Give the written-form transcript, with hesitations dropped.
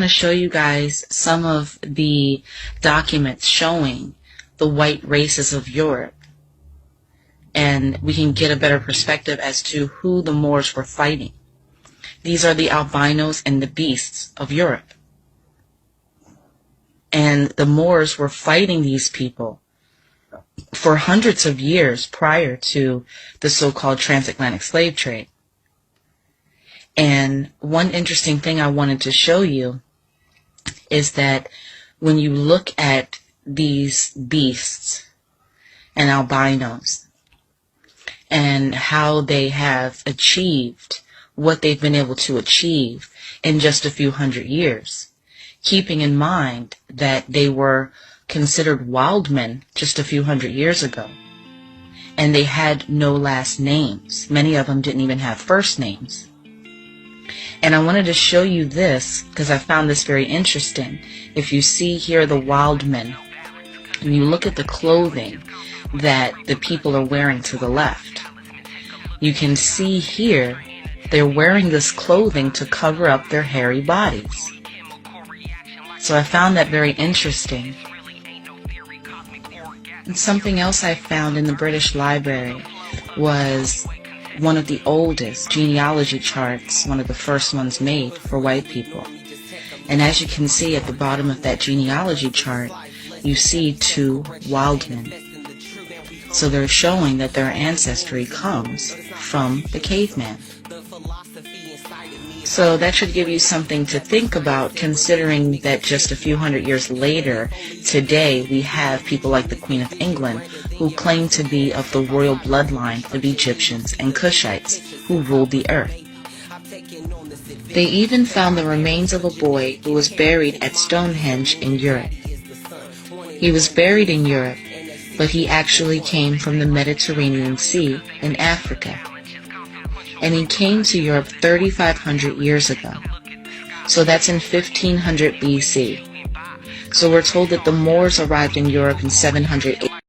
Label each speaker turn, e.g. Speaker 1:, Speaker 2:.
Speaker 1: To show you guys some of the documents showing the white races of Europe, and we can get a better perspective as to who the Moors were fighting. These are the albinos and the beasts of Europe. And the Moors were fighting these people for hundreds of years prior to the so-called transatlantic slave trade. And one interesting thing I wanted to show you is that when you look at these beasts and albinos and how they have achieved what they've been able to achieve in just a few hundred years, keeping in mind that they were considered wild men just a few hundred years ago, and they had no last names. Many of them didn't even have first names. And I wanted to show you this because I found this very interesting. If you see here the wild men, and you look at the clothing that the people are wearing to the left, you can see here they're wearing this clothing to cover up their hairy bodies. So I found that very interesting. And something else I found in the British Library was one of the oldest genealogy charts, one of the first ones made for white people. And as you can see at the bottom of that genealogy chart, you see two wild men. So they're showing that their ancestry comes from the caveman. So that should give you something to think about, considering that just a few hundred years later, today, we have people like the Queen of England who claim to be of the royal bloodline of Egyptians and Cushites who ruled the earth. They even found the remains of a boy who was buried at Stonehenge in Europe. He was buried in Europe, but he actually came from the Mediterranean Sea in Africa. And he came to Europe 3,500 years ago. So that's in 1500 BC. So we're told that the Moors arrived in Europe in 700 AD.